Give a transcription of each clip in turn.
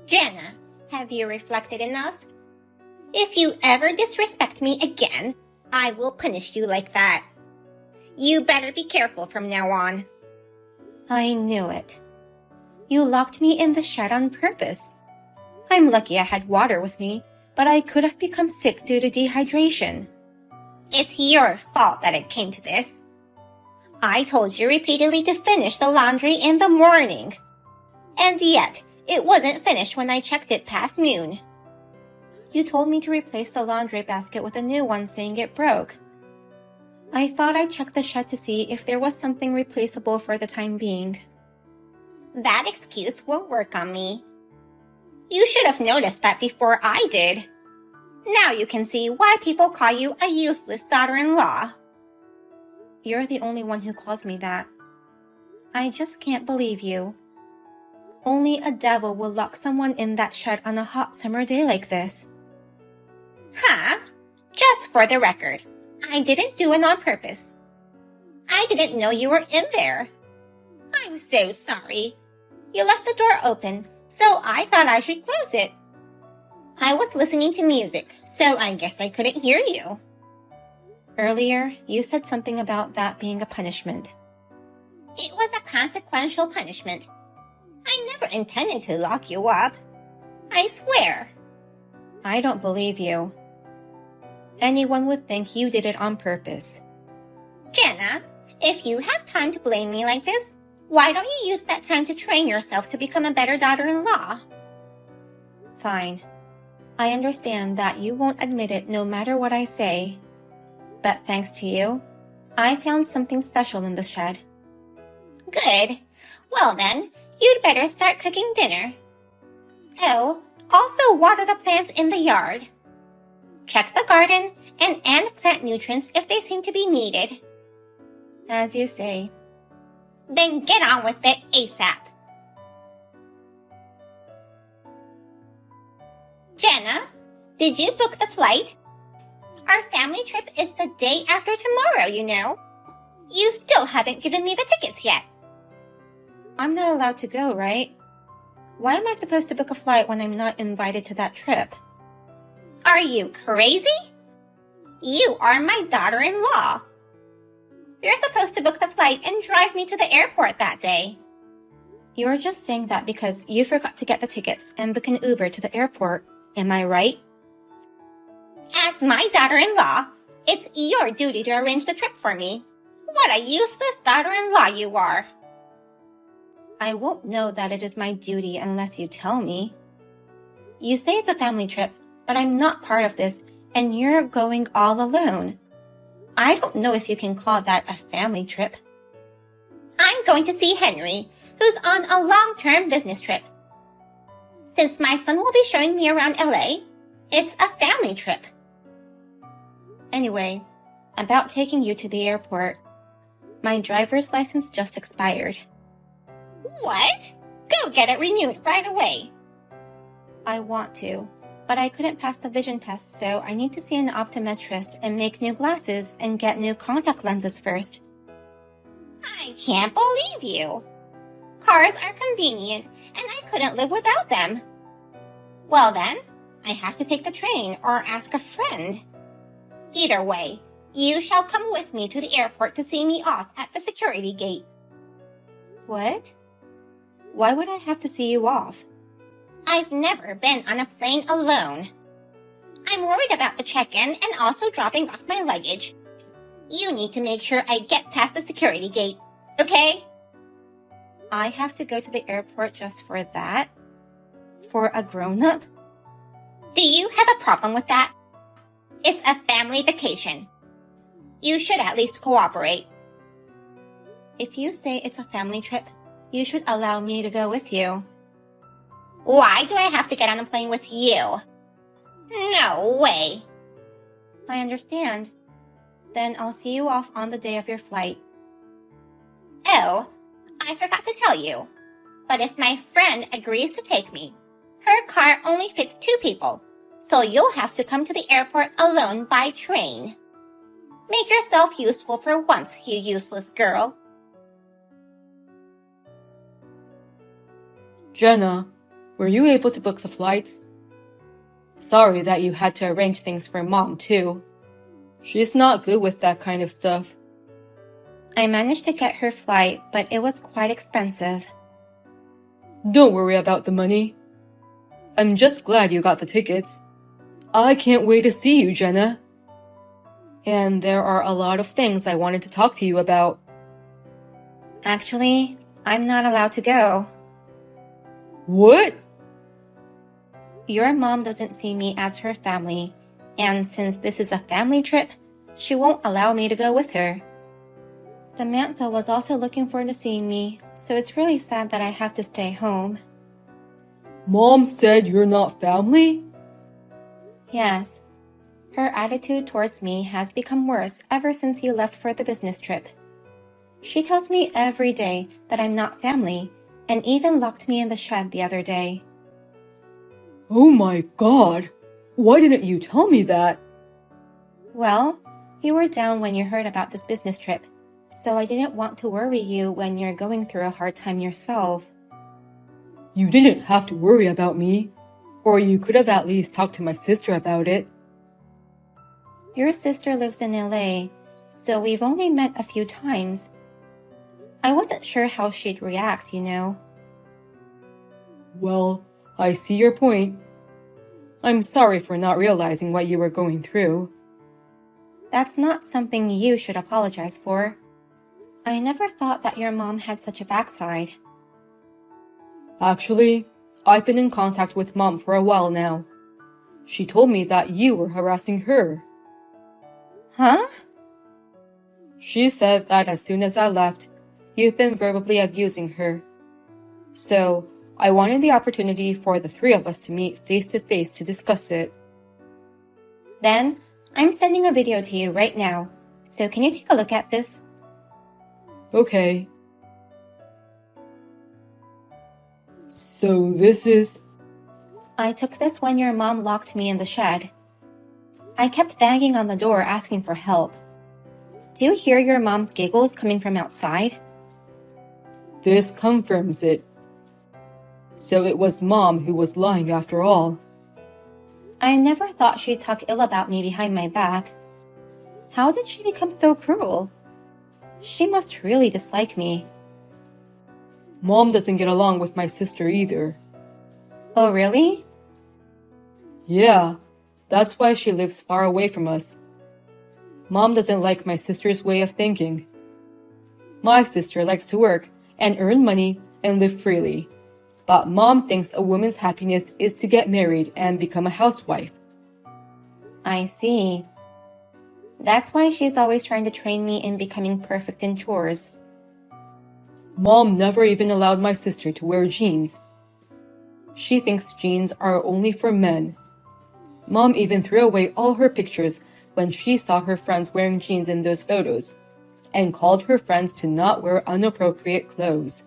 Jenna, have you reflected enough? If you ever disrespect me again, I will punish you like that. You better be careful from now on. I knew it. You locked me in the shed on purpose. I'm lucky I had water with me, but I could have become sick due to dehydration. It's your fault that it came to this. I told you repeatedly to finish the laundry in the morning. And yet, it wasn't finished when I checked it past noon. You told me to replace the laundry basket with a new one, saying it broke. I thought I'd check the shed to see if there was something replaceable for the time being. That excuse won't work on me. You should have noticed that before I did. Now you can see why people call you a useless daughter-in-law. You're the only one who calls me that. I just can't believe you. Only a devil will lock someone in that shed on a hot summer day like this. Huh? Just for the record, I didn't do it on purpose. I didn't know you were in there. I'm so sorry. You left the door open, so I thought I should close it. I was listening to music, so I guess I couldn't hear you. Earlier, you said something about that being a punishment. It was a consequential punishment. I never intended to lock you up. I swear. I don't believe you. Anyone would think you did it on purpose. Jenna, if you have time to blame me like this, why don't you use that time to train yourself to become a better daughter-in-law? Fine. I understand that you won't admit it no matter what I say. But thanks to you, I found something special in the shed. Good. Well then, you'd better start cooking dinner. Oh, also water the plants in the yard. Check the garden and plant nutrients if they seem to be needed. As you say. Then get on with it ASAP. Jenna, did you book the flight? Our family trip is the day after tomorrow, you know. You still haven't given me the tickets yet. I'm not allowed to go, right? Why am I supposed to book a flight when I'm not invited to that trip? Are you crazy? You are my daughter-in-law. You're supposed to book the flight and drive me to the airport that day. You're just saying that because you forgot to get the tickets and book an Uber to the airport. Am I right? As my daughter-in-law, it's your duty to arrange the trip for me. What a useless daughter-in-law you are. I won't know that it is my duty unless you tell me. You say it's a family trip, but I'm not part of this, and you're going all alone. I don't know if you can call that a family trip. I'm going to see Henry, who's on a long-term business trip. Since my son will be showing me around LA, it's a family trip. Anyway, about taking you to the airport. My driver's license just expired. What? Go get it renewed right away. I want to, but I couldn't pass the vision test, so I need to see an optometrist and make new glasses and get new contact lenses first. I can't believe you. Cars are convenient, and I couldn't live without them. Well then, I have to take the train or ask a friend. Either way, you shall come with me to the airport to see me off at the security gate. What? Why would I have to see you off? I've never been on a plane alone. I'm worried about the check-in and also dropping off my luggage. You need to make sure I get past the security gate, okay? I have to go to the airport just for that? For a grown-up? Do you have a problem with that? It's a family vacation. You should at least cooperate. If you say it's a family trip, you should allow me to go with you. Why do I have to get on a plane with you? No way. I understand. Then I'll see you off on the day of your flight. Oh, I forgot to tell you. But if my friend agrees to take me, her car only fits 2 people, so you'll have to come to the airport alone by train. Make yourself useful for once, you useless girl. Jenna, Were you able to book the flights? Sorry that you had to arrange things for Mom, too. She's not good with that kind of stuff. I managed to get her flight, but it was quite expensive. Don't worry about the money. I'm just glad you got the tickets. I can't wait to see you, Jenna. And there are a lot of things I wanted to talk to you about. Actually, I'm not allowed to go. What? Your mom doesn't see me as her family, and since this is a family trip, she won't allow me to go with her. Samantha was also looking forward to seeing me, so it's really sad that I have to stay home. Mom said you're not family? Yes. Her attitude towards me has become worse ever since you left for the business trip. She tells me every day that I'm not family, and even locked me in the shed the other day. Oh my God! Why didn't you tell me that? Well, you were down when you heard about this business trip, so I didn't want to worry you when you're going through a hard time yourself. You didn't have to worry about me, or you could have at least talked to my sister about it. Your sister lives in LA, so we've only met a few times. I wasn't sure how she'd react, you know. Well, I see your point. I'm sorry for not realizing what you were going through. That's not something you should apologize for. I never thought that your mom had such a backside. Actually, I've been in contact with Mom for a while now. She told me that you were harassing her. Huh? She said that as soon as I left, you've been verbally abusing her. So, I wanted the opportunity for the three of us to meet face to face to discuss it. Then, I'm sending a video to you right now. So can you take a look at this? Okay. So this is... I took this when your mom locked me in the shed. I kept banging on the door asking for help. Do you hear your mom's giggles coming from outside? This confirms it. So it was Mom who was lying after all. I never thought she'd talk ill about me behind my back. How did she become so cruel? She must really dislike me. Mom doesn't get along with my sister either. Oh, really? Yeah, that's why she lives far away from us. Mom doesn't like my sister's way of thinking. My sister likes to work and earn money and live freely. But Mom thinks a woman's happiness is to get married and become a housewife. I see. That's why she's always trying to train me in becoming perfect in chores. Mom never even allowed my sister to wear jeans. She thinks jeans are only for men. Mom even threw away all her pictures when she saw her friends wearing jeans in those photos, and called her friends to not wear inappropriate clothes.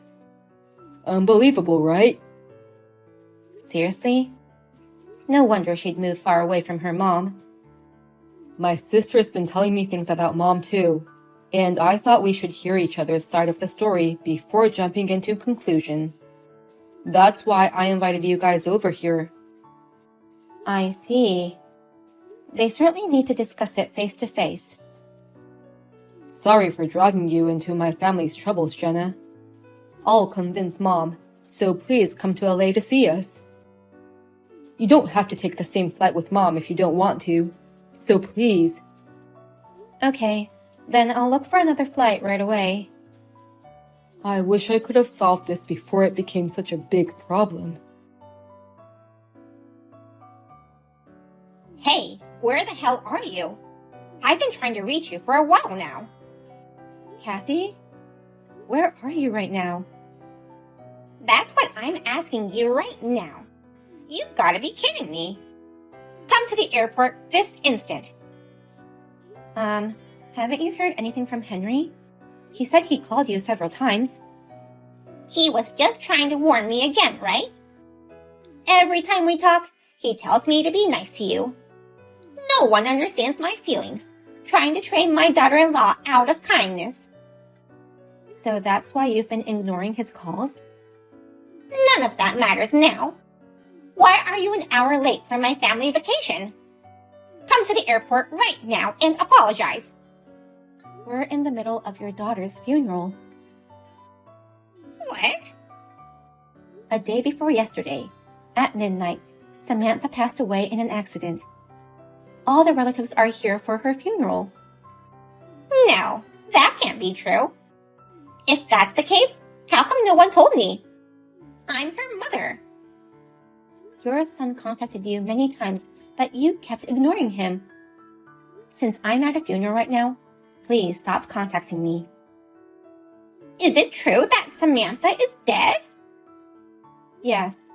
Unbelievable, right? Seriously? No wonder she'd move far away from her mom. My sister's been telling me things about Mom too, and I thought we should hear each other's side of the story before jumping into conclusion. That's why I invited you guys over here. I see. They certainly need to discuss it face to face. Sorry for dragging you into my family's troubles, Jenna. I'll convince Mom, so please come to LA to see us. You don't have to take the same flight with Mom if you don't want to, so please. Okay, then I'll look for another flight right away. I wish I could have solved this before it became such a big problem. Hey, where the hell are you? I've been trying to reach you for a while now. Kathy? Where are you right now? That's what I'm asking you right now. You've got to be kidding me. Come to the airport this instant. Haven't you heard anything from Henry? He said he called you several times. He was just trying to warn me again, right? Every time we talk, he tells me to be nice to you. No one understands my feelings, trying to train my daughter-in-law out of kindness. So that's why you've been ignoring his calls? None of that matters now. Why are you an hour late for my family vacation? Come to the airport right now and apologize. We're in the middle of your daughter's funeral. What? A day before yesterday, at midnight, Samantha passed away in an accident. All the relatives are here for her funeral. No, that can't be true. If that's the case, how come no one told me? I'm her mother. Your son contacted you many times, but you kept ignoring him. Since I'm at a funeral right now, please stop contacting me. Is it true that Samantha is dead? Yes.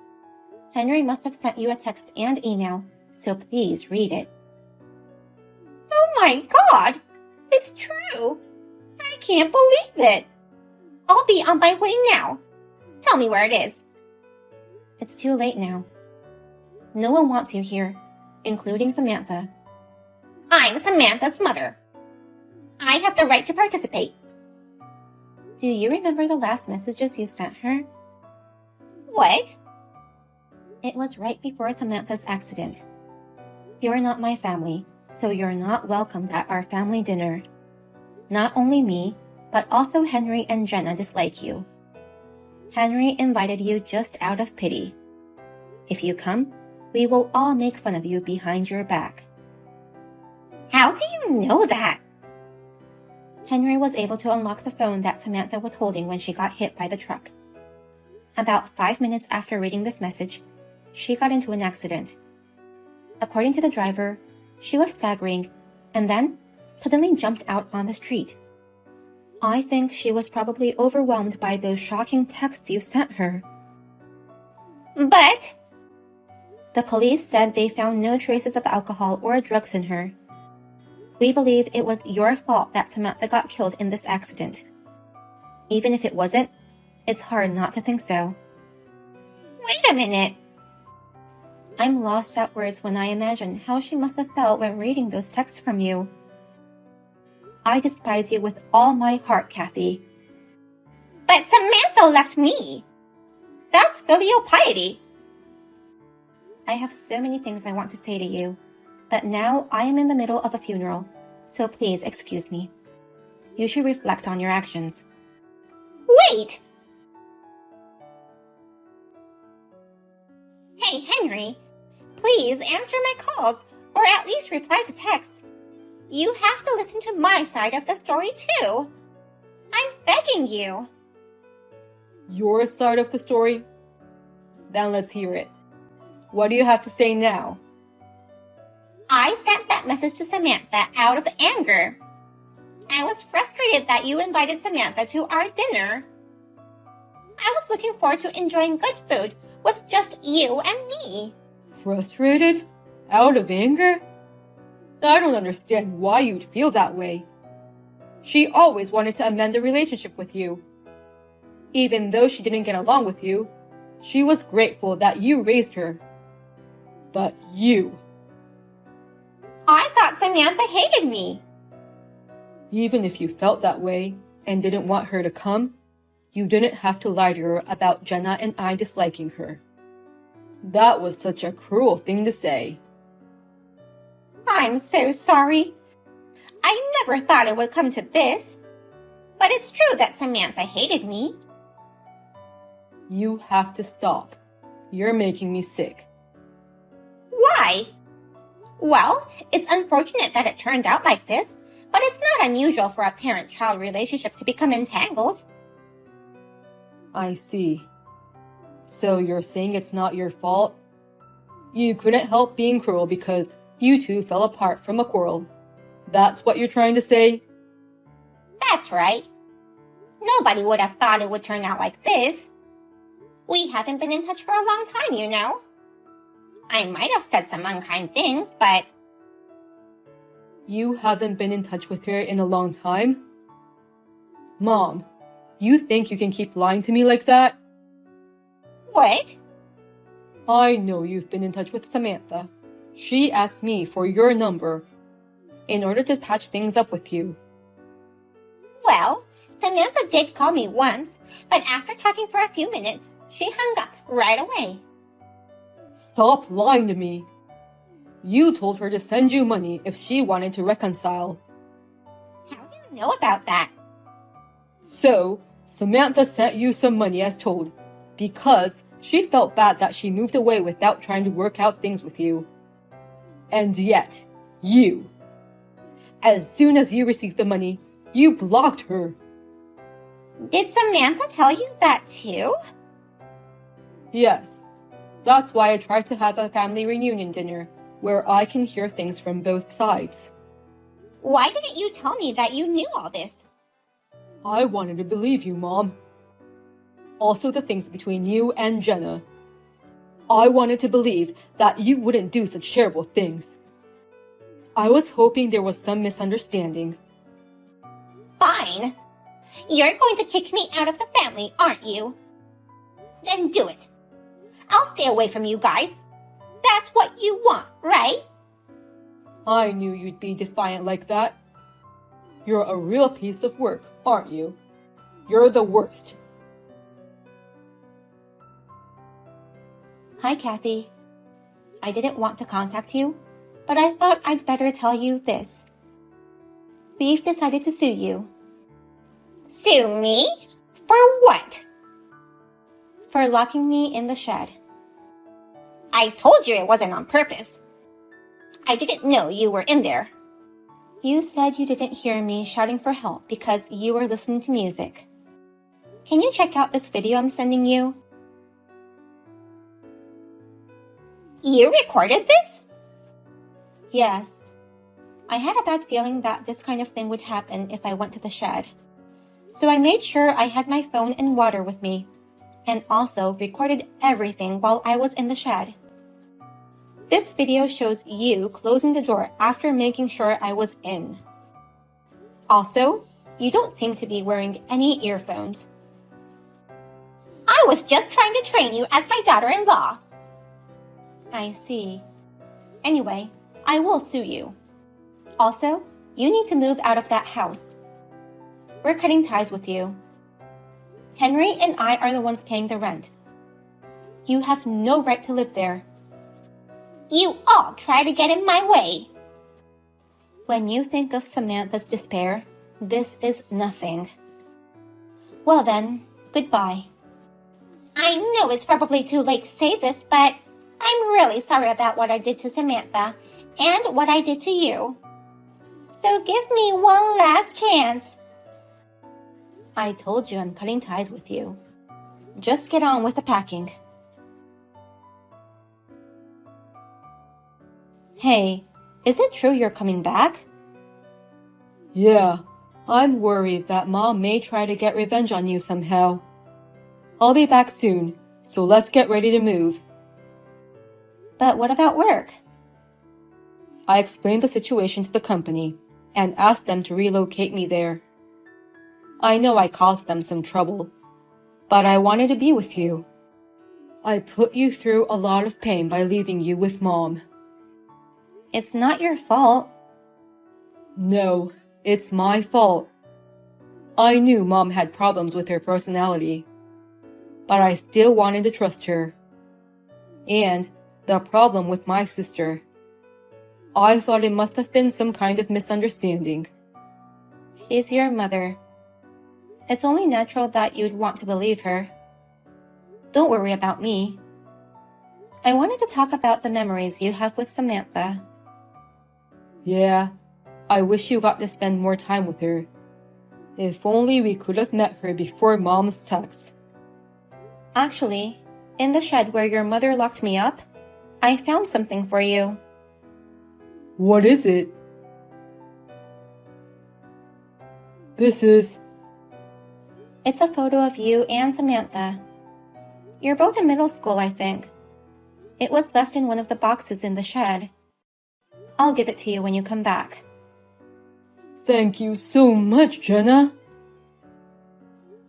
Henry must have sent you a text and email, so please read it. Oh my God! It's true! I can't believe it! I'll be on my way now. Tell me where it is. It's too late now. No one wants you here, including Samantha. I'm Samantha's mother. I have the right to participate. Do you remember the last messages you sent her? What? It was right before Samantha's accident. You're not my family, so you're not welcomed at our family dinner. Not only me, but also Henry and Jenna dislike you. Henry invited you just out of pity. If you come, we will all make fun of you behind your back. How do you know that? Henry was able to unlock the phone that Samantha was holding when she got hit by the truck. About 5 minutes after reading this message, she got into an accident. According to the driver, she was staggering and then suddenly jumped out on the street. I think she was probably overwhelmed by those shocking texts you sent her. But the police said they found no traces of alcohol or drugs in her. We believe it was your fault that Samantha got killed in this accident. Even if it wasn't, it's hard not to think so. Wait a minute. I'm lost at words when I imagine how she must have felt when reading those texts from you. I despise you with all my heart, Kathy. But Samantha left me. That's filial piety. I have so many things I want to say to you, but now I am in the middle of a funeral, so please excuse me. You should reflect on your actions. Wait! Hey, Henry, please answer my calls, or at least reply to texts. You have to listen to my side of the story too. I'm begging you. Your side of the story? Then let's hear it. What do you have to say now? I sent that message to Samantha out of anger. I was frustrated that you invited Samantha to our dinner. I was looking forward to enjoying good food with just you and me. Frustrated? Out of anger? I don't understand why you'd feel that way. She always wanted to amend the relationship with you. Even though she didn't get along with you, she was grateful that you raised her. But you... I thought Samantha hated me. Even if you felt that way and didn't want her to come, you didn't have to lie to her about Jenna and I disliking her. That was such a cruel thing to say. I'm so sorry. I never thought it would come to this. But it's true that Samantha hated me. You have to stop. You're making me sick. Why? Well, it's unfortunate that it turned out like this, but it's not unusual for a parent-child relationship to become entangled. I see. So you're saying it's not your fault? You couldn't help being cruel because you two fell apart from a quarrel. That's what you're trying to say? That's right. Nobody would have thought it would turn out like this. We haven't been in touch for a long time, you know. I might have said some unkind things, but... You haven't been in touch with her in a long time? Mom, you think you can keep lying to me like that? What? I know you've been in touch with Samantha. She asked me for your number in order to patch things up with you. Well, Samantha did call me once, but after talking for a few minutes, she hung up right away. Stop lying to me. You told her to send you money if she wanted to reconcile. How do you know about that? So, Samantha sent you some money as told, because she felt bad that she moved away without trying to work out things with you. And yet, you. As soon as you received the money, you blocked her. Did Samantha tell you that too? Yes. That's why I tried to have a family reunion dinner, where I can hear things from both sides. Why didn't you tell me that you knew all this? I wanted to believe you, Mom. Also the things between you and Jenna. I wanted to believe that you wouldn't do such terrible things. I was hoping there was some misunderstanding. Fine. You're going to kick me out of the family, aren't you? Then do it. I'll stay away from you guys. That's what you want, right? I knew you'd be defiant like that. You're a real piece of work, aren't you? You're the worst. Hi, Kathy. I didn't want to contact you, but I thought I'd better tell you this. We've decided to sue you. Sue me? For what? For locking me in the shed. I told you it wasn't on purpose. I didn't know you were in there. You said you didn't hear me shouting for help because you were listening to music. Can you check out this video I'm sending you? You recorded this? Yes. I had a bad feeling that this kind of thing would happen if I went to the shed. So I made sure I had my phone and water with me, and also recorded everything while I was in the shed. This video shows you closing the door after making sure I was in. Also, you don't seem to be wearing any earphones. I was just trying to train you as my daughter-in-law. I see. Anyway, I will sue you. Also, you need to move out of that house. We're cutting ties with you. Henry and I are the ones paying the rent. You have no right to live there. You all try to get in my way. When you think of Samantha's despair, this is nothing. Well then, goodbye. I know it's probably too late to say this, but I'm really sorry about what I did to Samantha and what I did to you. So give me one last chance. I told you I'm cutting ties with you. Just get on with the packing. Hey, is it true you're coming back? Yeah, I'm worried that Mom may try to get revenge on you somehow. I'll be back soon, so let's get ready to move. But what about work? I explained the situation to the company and asked them to relocate me there. I know I caused them some trouble, but I wanted to be with you. I put you through a lot of pain by leaving you with Mom. It's not your fault. No, it's my fault. I knew Mom had problems with her personality, but I still wanted to trust her. And the problem with my sister. I thought it must have been some kind of misunderstanding. She's your mother. It's only natural that you'd want to believe her. Don't worry about me. I wanted to talk about the memories you have with Samantha. Yeah, I wish you got to spend more time with her. If only we could have met her before Mom's text. Actually, in the shed where your mother locked me up, I found something for you. What is it? This is... It's a photo of you and Samantha. You're both in middle school, I think. It was left in one of the boxes in the shed. I'll give it to you when you come back. Thank you so much, Jenna.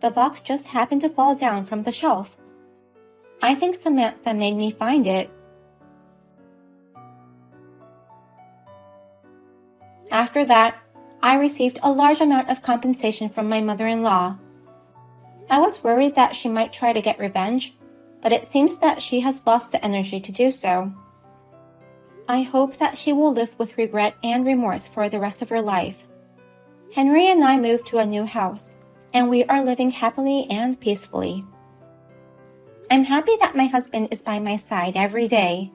The box just happened to fall down from the shelf. I think Samantha made me find it. After that, I received a large amount of compensation from my mother-in-law. I was worried that she might try to get revenge, but it seems that she has lost the energy to do so. I hope that she will live with regret and remorse for the rest of her life. Henry and I moved to a new house, and we are living happily and peacefully. I'm happy that my husband is by my side every day.